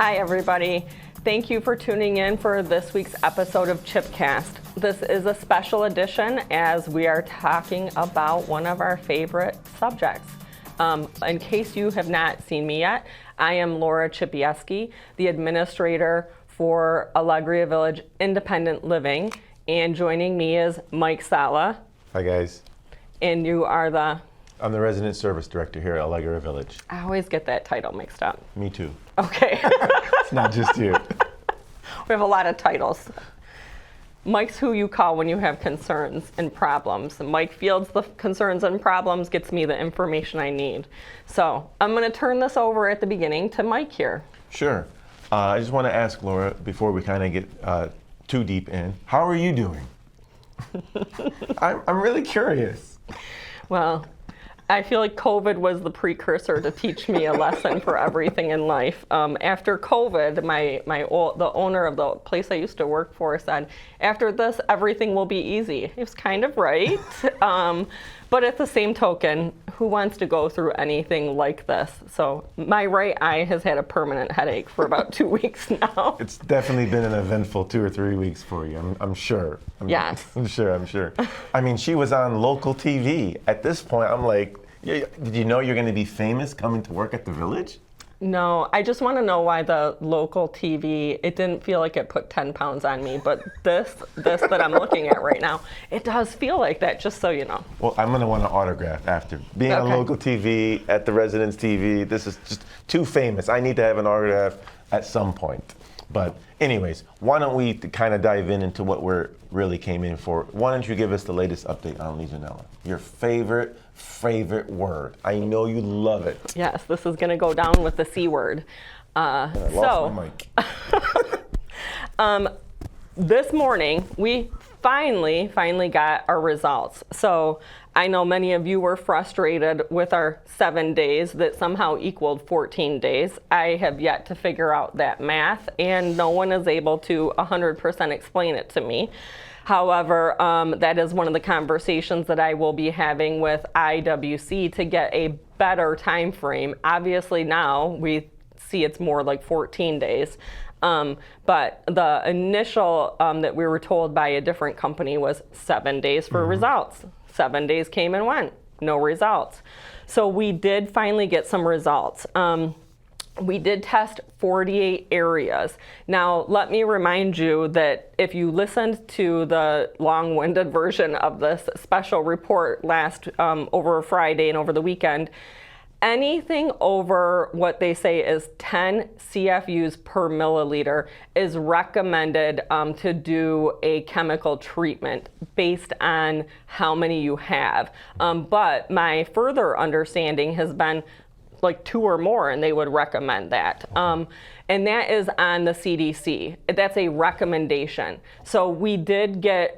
Hi, everybody. Thank you for tuning in for this week's episode of Chipcast. This is a special edition as we are talking about one of our favorite subjects. In case you have not seen me yet, I am Laura Chipieski, the administrator for Alegria Village Independent Living, and joining me is Mike Sala. Hi, guys. And you are I'm the resident service director here at Alegria Village. I always get that title mixed up. Me too. Okay. It's not just you. We have a lot of titles. Mike's who you call when you have concerns and problems. Mike fields the concerns and problems, gets me the information I need. So I'm going to turn this over at the beginning to Mike here. Sure. I just want to ask Laura, before we kind of get too deep in, how are you doing? I'm really curious. Well, I feel like COVID was the precursor to teach me a lesson for everything in life. After COVID, the owner of the place I used to work for said, after this, everything will be easy. He was kind of right. But at the same token, who wants to go through anything like this? So my right eye has had a permanent headache for about 2 weeks now. It's definitely been an eventful 2 or 3 weeks for you, I'm sure. Yes. I'm sure. I mean, she was on local TV. At this point, I'm like, did you know you're going to be famous coming to work at the village? No, I just want to know why the local TV, it didn't feel like it put 10 pounds on me, but this that I'm looking at right now, it does feel like that, just so you know. Well, I'm going to want an autograph after. Being on local TV, at the residence TV, this is just too famous. I need to have an autograph at some point. But anyways, why don't we kind of dive into what we're really came in for. Why don't you give us the latest update on Legionella? Your favorite word. I know you love it. Yes, this is going to go down with the C word. I lost my mic. This morning, we finally got our results. So I know many of you were frustrated with our 7 days that somehow equaled 14 days. I have yet to figure out that math, and no one is able to 100% explain it to me. However, that is one of the conversations that I will be having with IWC to get a better time frame. Obviously now we see it's more like 14 days. But the initial that we were told by a different company was 7 days for results. 7 days came and went, no results. So we did finally get some results. We did test 48 areas. Now, let me remind you that if you listened to the long-winded version of this special report last over Friday and over the weekend, anything over what they say is 10 CFUs per milliliter is recommended to do a chemical treatment based on how many you have. But my further understanding has been like 2 or more, and they would recommend that. And that is on the CDC. That's a recommendation. So we did get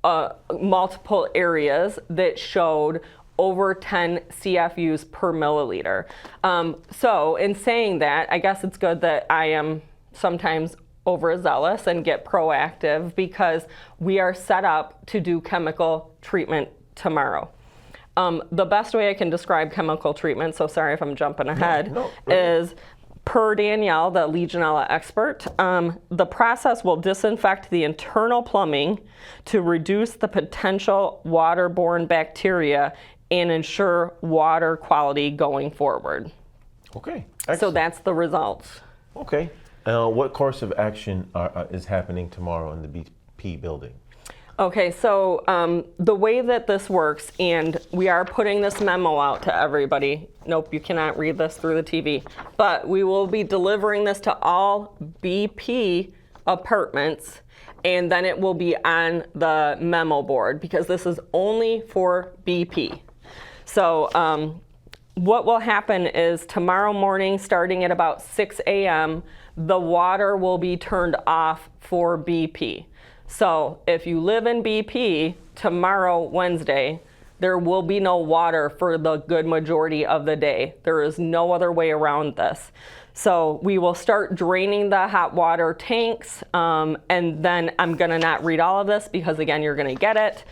multiple areas that showed over 10 CFUs per milliliter. So in saying that, I guess it's good that I am sometimes overzealous and get proactive because we are set up to do chemical treatment tomorrow. The best way I can describe chemical treatment, so sorry if I'm jumping ahead, is per Danielle, the Legionella expert, the process will disinfect the internal plumbing to reduce the potential waterborne bacteria and ensure water quality going forward. Okay. Excellent. So that's the results. Okay. What course of action is happening tomorrow in the BP building? Okay, so the way that this works, and we are putting this memo out to everybody. Nope, you cannot read this through the TV. But we will be delivering this to all BP apartments, and then it will be on the memo board because this is only for BP. So what will happen is tomorrow morning, starting at about 6 a.m., the water will be turned off for BP. So if you live in BP, tomorrow, Wednesday, there will be no water for the good majority of the day. There is no other way around this. So we will start draining the hot water tanks, and then I'm gonna not read all of this because again, you're gonna get it.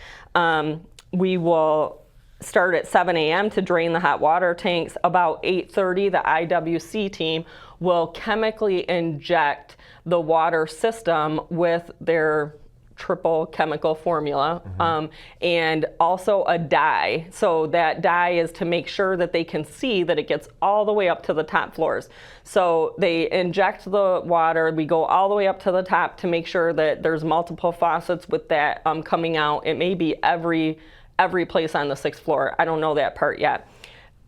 We will start at 7 a.m. to drain the hot water tanks. About 8:30, the IWC team will chemically inject the water system with their triple chemical formula, and also a dye. So that dye is to make sure that they can see that it gets all the way up to the top floors. So they inject the water, we go all the way up to the top to make sure that there's multiple faucets with that coming out. It may be every place on the 6th floor. I don't know that part yet.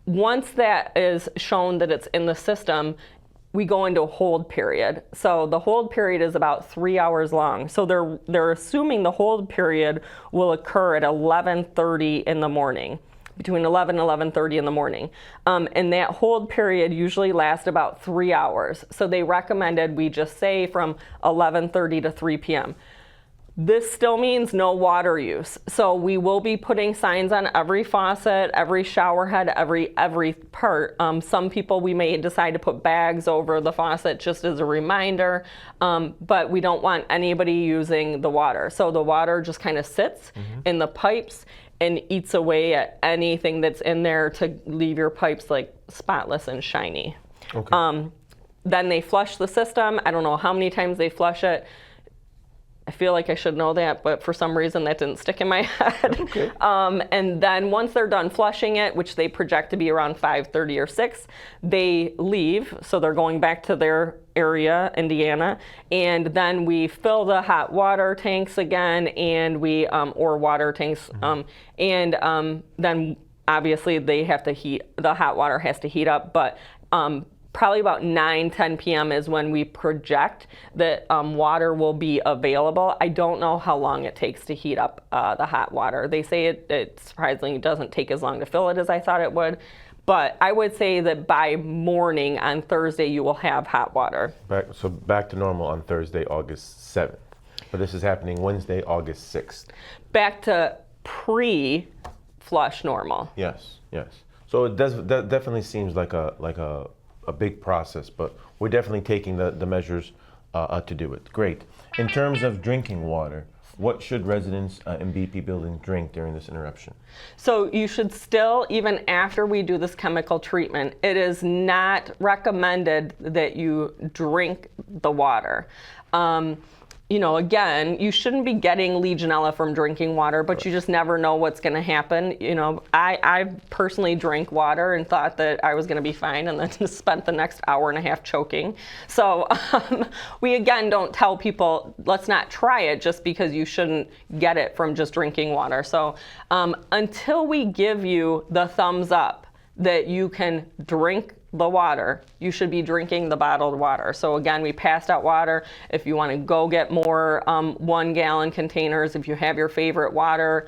Once that is shown that it's in the system, we go into a hold period. So the hold period is about 3 hours long. So they're assuming the hold period will occur at 11:30 in the morning, between 11 and 11:30 in the morning. And that hold period usually lasts about 3 hours. So they recommended we just say from 11:30 to 3 p.m. This still means no water use. So we will be putting signs on every faucet, every shower head, every part. Some people, we may decide to put bags over the faucet just as a reminder, but we don't want anybody using the water. So the water just kind of sits in the pipes and eats away at anything that's in there to leave your pipes like spotless and shiny. Okay. Then they flush the system. I don't know how many times they flush it. I feel like I should know that, but for some reason that didn't stick in my head. Okay. And then once they're done flushing it, which they project to be around 5:30 or 6, they leave. So they're going back to their area, Indiana, and then we fill the hot water tanks again, and we or water tanks, and then obviously they have to heat. The hot water has to heat up, but probably about 9-10 p.m. is when we project that water will be available. I don't know how long it takes to heat up the hot water. They say it surprisingly doesn't take as long to fill it as I thought it would. But I would say that by morning on Thursday, you will have hot water. So back to normal on Thursday, August 7th. But this is happening Wednesday, August 6th. Back to pre-flush normal. Yes, yes. So it does. That definitely seems like a big process, but we're definitely taking the measures to do it. Great. In terms of drinking water, what should residents in BP building drink during this interruption? So you should still, even after we do this chemical treatment, it is not recommended that you drink the water. Again, you shouldn't be getting Legionella from drinking water, but you just never know what's going to happen. I personally drank water and thought that I was going to be fine, and then just spent the next hour and a half choking. So we, again, don't tell people, let's not try it just because you shouldn't get it from just drinking water. So until we give you the thumbs up that you can drink the water, you should be drinking the bottled water. So again, we passed out water. If you want to go get more 1-gallon containers, if you have your favorite water,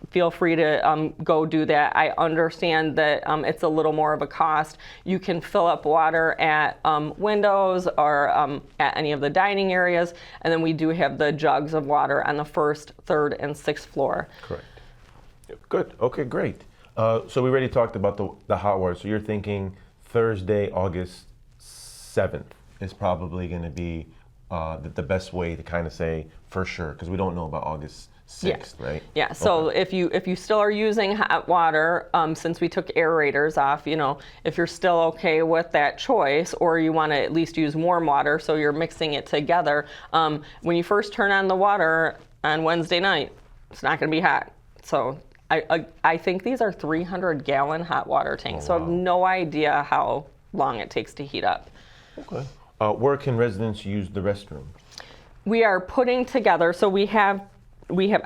feel free to go do that. I understand that it's a little more of a cost. You can fill up water at windows or at any of the dining areas, and then we do have the jugs of water on the 1st, 3rd, and 6th floor. Correct. Good. Okay, great. So we already talked about the hot water. So you're thinking Thursday, August 7th is probably going to be the best way to kind of say for sure, because we don't know about August 6th, right? Yeah. So okay. if you still are using hot water, since we took aerators off, if you're still okay with that choice, or you want to at least use warm water, so you're mixing it together. When you first turn on the water on Wednesday night, it's not going to be hot. So I think these are 300-gallon hot water tanks, so I have no idea how long it takes to heat up. Okay. Where can residents use the restroom? We are putting together, so we have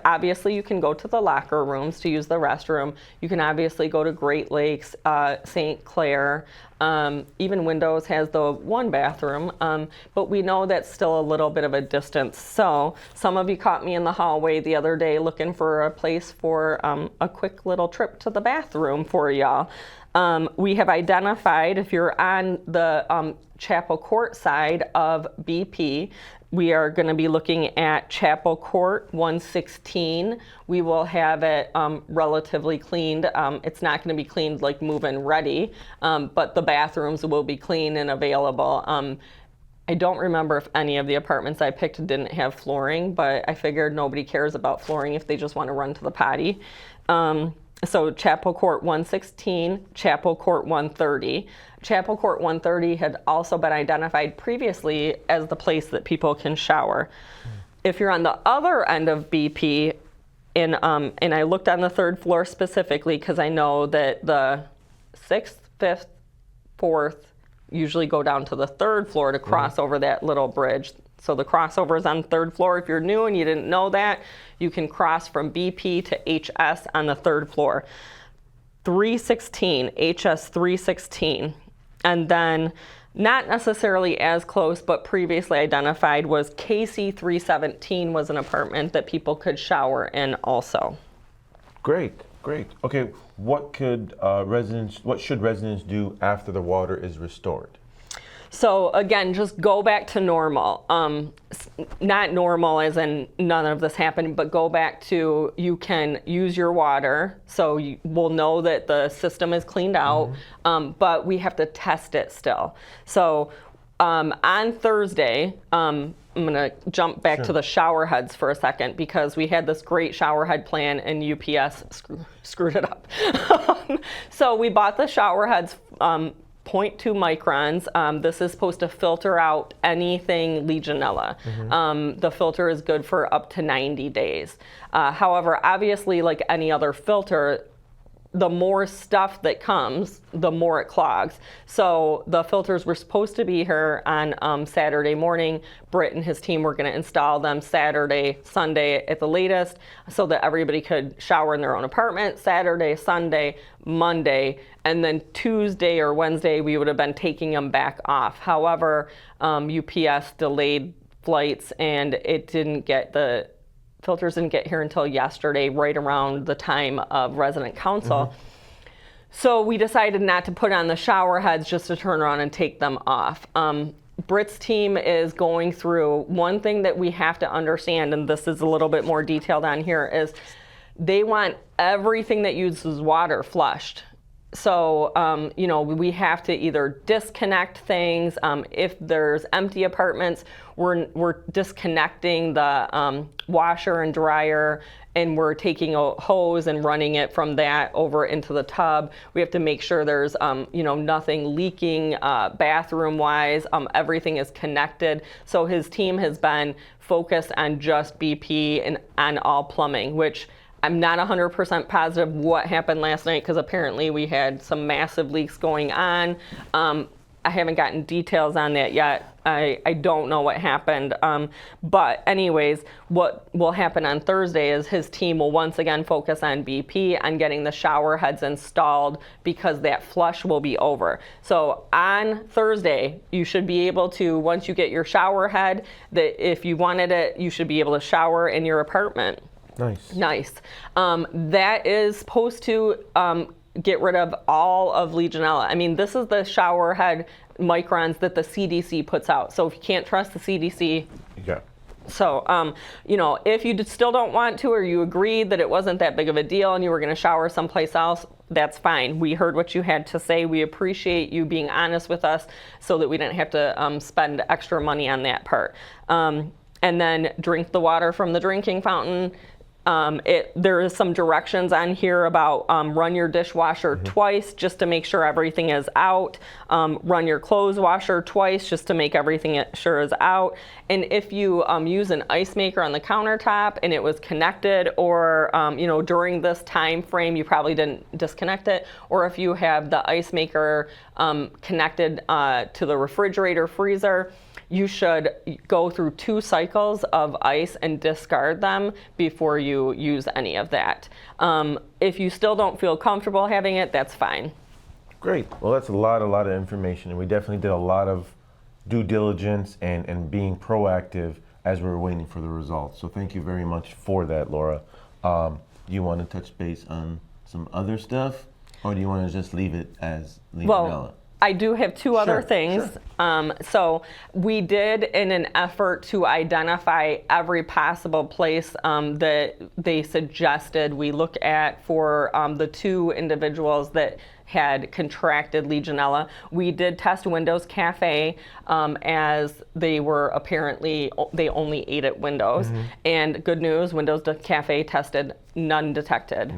obviously, you can go to the locker rooms to use the restroom. You can obviously go to Great Lakes, St. Clair. Even Windows has the one bathroom, but we know that's still a little bit of a distance. So some of you caught me in the hallway the other day looking for a place for a quick little trip to the bathroom for y'all. We have identified, if you're on the Chapel Court side of BP, we are going to be looking at Chapel Court 116. We will have it relatively cleaned. It's not going to be cleaned like move-in ready, but the bathrooms will be clean and available. I don't remember if any of the apartments I picked didn't have flooring, but I figured nobody cares about flooring if they just want to run to the potty. So Chapel Court 116, Chapel Court 130. Chapel Court 130 had also been identified previously as the place that people can shower. If you're on the other end of BP, and I looked on the 3rd floor specifically because I know that the 6th, 5th, 4th usually go down to the 3rd floor to cross over that little bridge. So the crossover is on the 3rd floor. If you're new and you didn't know that, you can cross from BP to HS on the 3rd floor. 316, HS 316. And then not necessarily as close, but previously identified was KC 317 was an apartment that people could shower in also. Great. Okay, what should residents do after the water is restored? So again, just go back to normal. Not normal as in none of this happened, but go back to you can use your water. So you will know that the system is cleaned out, but we have to test it still. So on Thursday, I'm going to jump back to the shower heads for a second because we had this great shower head plan and UPS screwed it up. So we bought the shower heads 0.2 microns. This is supposed to filter out anything Legionella. The filter is good for up to 90 days. However, obviously, like any other filter, the more stuff that comes, the more it clogs. So the filters were supposed to be here on Saturday morning. Britt and his team were going to install them Saturday, Sunday at the latest so that everybody could shower in their own apartment Saturday, Sunday, Monday, and then Tuesday or Wednesday we would have been taking them back off. However, UPS delayed flights and it didn't get the filters didn't get here until yesterday, right around the time of resident council. So we decided not to put on the shower heads, just to turn around and take them off. Britt's team is going through, one thing that we have to understand, and this is a little bit more detailed on here, is they want everything that uses water flushed. So, we have to either disconnect things. If there's empty apartments, we're disconnecting the washer and dryer, and we're taking a hose and running it from that over into the tub. We have to make sure there's, nothing leaking bathroom-wise. Everything is connected. So his team has been focused on just BP and on all plumbing, which I'm not 100% positive what happened last night because apparently we had some massive leaks going on. I haven't gotten details on that yet. I don't know what happened. But anyways, what will happen on Thursday is his team will once again focus on BP, on getting the shower heads installed because that flush will be over. So on Thursday, you should be able to, once you get your shower head, that if you wanted it, you should be able to shower in your apartment. Nice. That is supposed to get rid of all of Legionella. I mean, this is the shower head microns that the CDC puts out. So if you can't trust the CDC, so if you still don't want to, or you agreed that it wasn't that big of a deal and you were going to shower someplace else, that's fine. We heard what you had to say. We appreciate you being honest with us so that we didn't have to spend extra money on that part. And then drink the water from the drinking fountain. There is some directions on here about run your dishwasher twice just to make sure everything is out. Run your clothes washer twice just to make everything sure is out. And if you use an ice maker on the countertop and it was connected, or during this time frame you probably didn't disconnect it, or if you have the ice maker connected to the refrigerator freezer, you should go through 2 cycles of ice and discard them before you use any of that. If you still don't feel comfortable having it, that's fine. Great. Well, that's a lot of information, and we definitely did a lot of due diligence and being proactive as we were waiting for the results. So thank you very much for that, Laura. You want to touch base on some other stuff, or do you want to just leave it as Legionella? Well, I do have 2 other things. So we did, in an effort to identify every possible place that they suggested we look at for the 2 individuals that had contracted Legionella, we did test Windows Cafe as they were apparently, they only ate at Windows. And good news, Windows Cafe tested, none detected.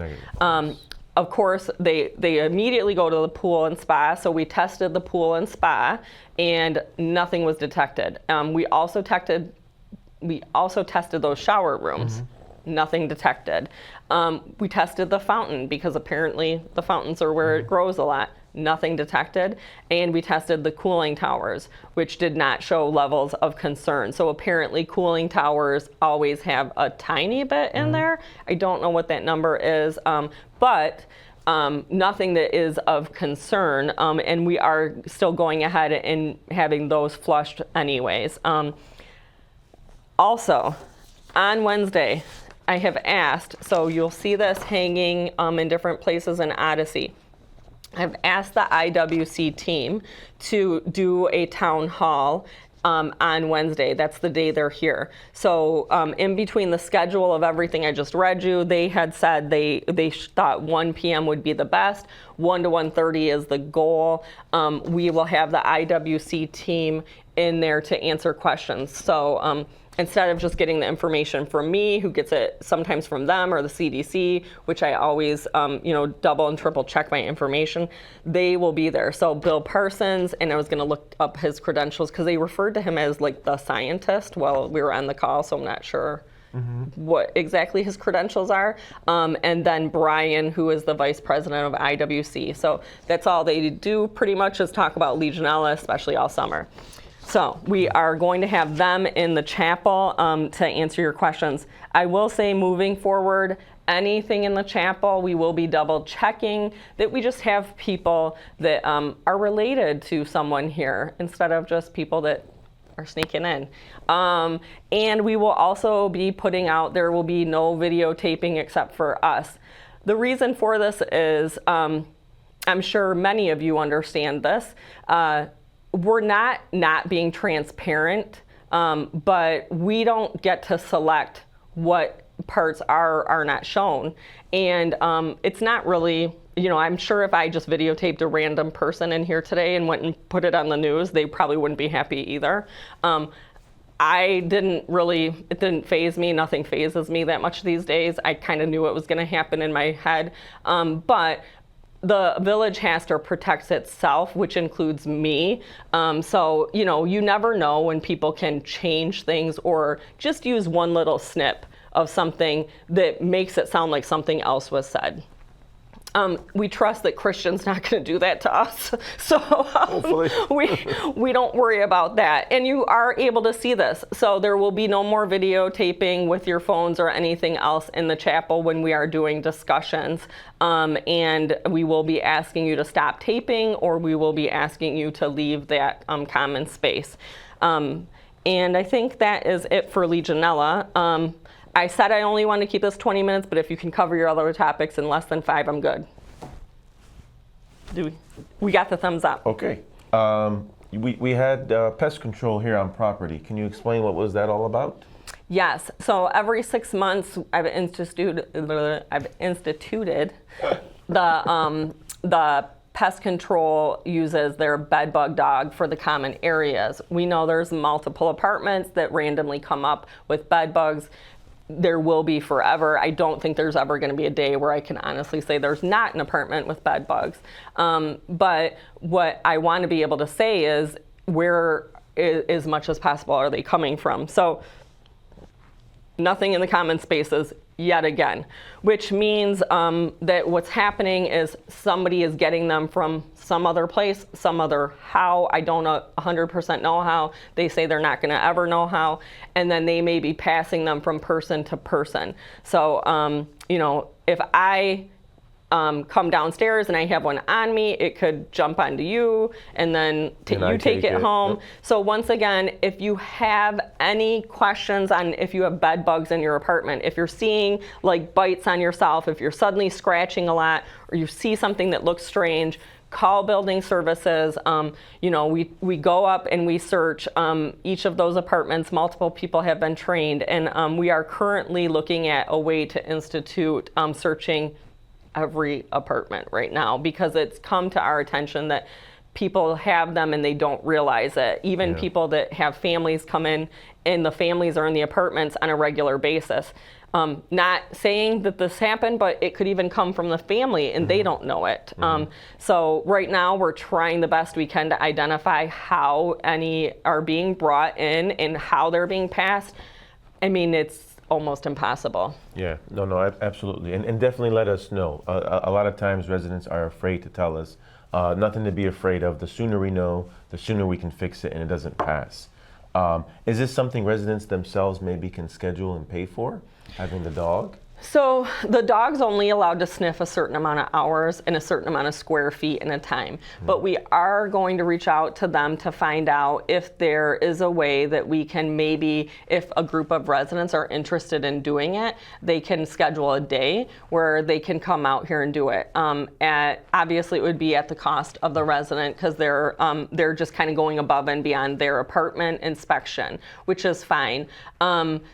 of course, they immediately go to the pool and spa. So we tested the pool and spa, and nothing was detected. We also tested those shower rooms. Nothing detected. We tested the fountain because apparently the fountains are where it grows a lot. Nothing detected. And we tested the cooling towers, which did not show levels of concern. So apparently cooling towers always have a tiny bit in there. I don't know what that number is, but nothing that is of concern. And we are still going ahead and having those flushed anyways. Also, on Wednesday, I have asked, so you'll see this hanging in different places in Odyssey. I've asked the IWC team to do a town hall on Wednesday. That's the day they're here. So in between the schedule of everything I just read you, they had said they thought 1 p.m. would be the best. 1 to 1:30 is the goal. We will have the IWC team in there to answer questions. So instead of just getting the information from me, who gets it sometimes from them or the CDC, which I always, double and triple check my information, they will be there. So Bill Parsons, and I was going to look up his credentials because they referred to him as like the scientist while we were on the call, so I'm not sure what exactly his credentials are. And then Brian, who is the vice president of IWC. So that's all they do pretty much is talk about Legionella, especially all summer. So we are going to have them in the chapel to answer your questions. I will say moving forward, anything in the chapel, we will be double checking that we just have people that are related to someone here instead of just people that are sneaking in. And we will also be putting out, there will be no videotaping except for us. The reason for this is, I'm sure many of you understand this, we're not being transparent, but we don't get to select what parts are not shown. And it's not really, I'm sure if I just videotaped a random person in here today and went and put it on the news, they probably wouldn't be happy either. It didn't faze me. Nothing phases me that much these days. I kind of knew it was going to happen in my head. But the village has to protect itself, which includes me. So, you never know when people can change things or just use one little snip of something that makes it sound like something else was said. We trust that Christian's not going to do that to us. So we don't worry about that. And you are able to see this. So there will be no more videotaping with your phones or anything else in the chapel when we are doing discussions. And we will be asking you to stop taping, or we will be asking you to leave that common space. And I think that is it for Legionella. I said I only want to keep this 20 minutes, but if you can cover your other topics in less than 5, I'm good. We got the thumbs up. Okay. We had pest control here on property. Can you explain what was that all about? Yes. So every 6 months, I've instituted the pest control uses their bed bug dog for the common areas. We know there's multiple apartments that randomly come up with bed bugs. There will be forever. I don't think there's ever going to be a day where I can honestly say there's not an apartment with bed bugs. But what I want to be able to say is where, as much as possible, are they coming from? So nothing in the common spaces yet again, which means that what's happening is somebody is getting them from some other place, some other how. I don't 100% know how. They say they're not going to ever know how. And then they may be passing them from person to person. So, if I come downstairs and I have one on me, it could jump onto you and then you take it home. Yep. So once again, if you have any questions on if you have bed bugs in your apartment, if you're seeing like bites on yourself, if you're suddenly scratching a lot, or you see something that looks strange, call building services. We go up and we search each of those apartments. Multiple people have been trained, and we are currently looking at a way to institute searching every apartment right now, because it's come to our attention that people have them and they don't realize it. Even people that have families come in and the families are in the apartments on a regular basis. Not saying that this happened, but it could even come from the family and they don't know it. So right now we're trying the best we can to identify how any are being brought in and how they're being passed. I mean, it's almost impossible. Yeah, no, absolutely. And definitely let us know. A lot of times residents are afraid to tell us. Nothing to be afraid of. The sooner we know, the sooner we can fix it and it doesn't pass. Is this something residents themselves maybe can schedule and pay for, having the dog? So the dog's only allowed to sniff a certain amount of hours and a certain amount of square feet in a time. But we are going to reach out to them to find out if there is a way that we can maybe, if a group of residents are interested in doing it, they can schedule a day where they can come out here and do it. Obviously, it would be at the cost of the resident because they're just kind of going above and beyond their apartment inspection, which is fine.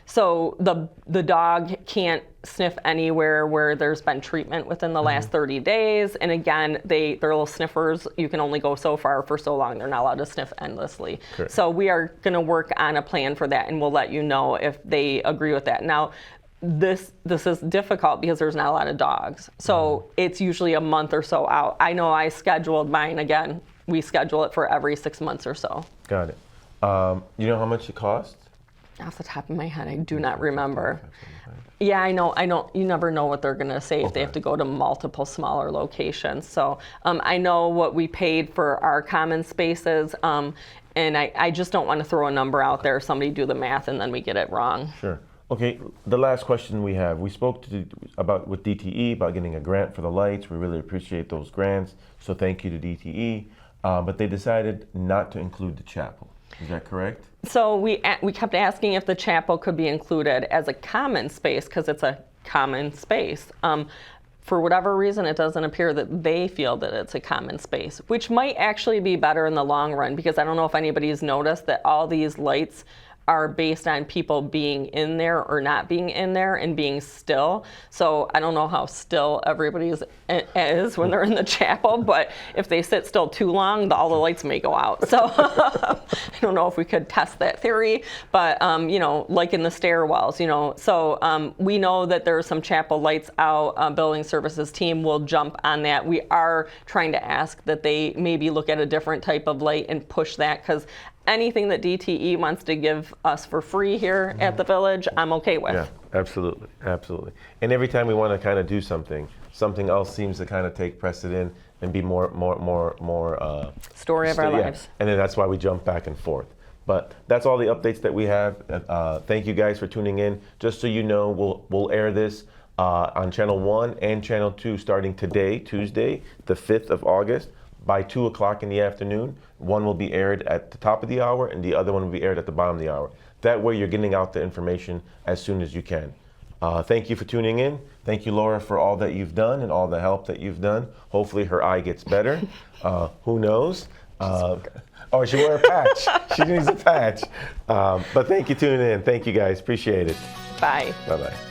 So the dog can't sniff anywhere where there's been treatment within the last 30 days. And again, they're little sniffers. You can only go so far for so long. They're not allowed to sniff endlessly. Correct. So we are going to work on a plan for that, and we'll let you know if they agree with that. Now, this is difficult because there's not a lot of dogs. So it's usually a month or so out. I know I scheduled mine again. We schedule it for every 6 months or so. Got it. You know how much it costs? Off the top of my head, I do not remember. Yeah, I know. You never know what they're going to say if they have to go to multiple smaller locations. So I know what we paid for our common spaces, and I just don't want to throw a number out there, somebody do the math, and then we get it wrong. Sure. Okay, the last question we have. We spoke with DTE about getting a grant for the lights. We really appreciate those grants, so thank you to DTE. But they decided not to include the chapel. Is that correct? So we kept asking if the chapel could be included as a common space because it's a common space. For whatever reason, it doesn't appear that they feel that it's a common space, which might actually be better in the long run because I don't know if anybody's noticed that all these lights are based on people being in there or not being in there and being still. So I don't know how still everybody is when they're in the chapel, but if they sit still too long, all the lights may go out. So I don't know if we could test that theory, but like in the stairwells, so we know that there are some chapel lights out. Building services team will jump on that. We are trying to ask that they maybe look at a different type of light and push that because anything that DTE wants to give us for free here at the village, I'm okay with. Yeah, absolutely, absolutely. And every time we want to kind of do something else seems to kind of take precedent and be more Story of our lives. And then that's why we jump back and forth. But that's all the updates that we have. Thank you guys for tuning in. Just so you know, we'll air this on Channel 1 and Channel 2 starting today, Tuesday, the 5th of August. By 2 o'clock in the afternoon. One will be aired at the top of the hour and the other one will be aired at the bottom of the hour. That way you're getting out the information as soon as you can. Thank you for tuning in. Thank you, Laura, for all that you've done and all the help that you've done. Hopefully her eye gets better. Who knows? She wore a patch. She needs a patch. But thank you for tuning in. Thank you, guys. Appreciate it. Bye. Bye-bye.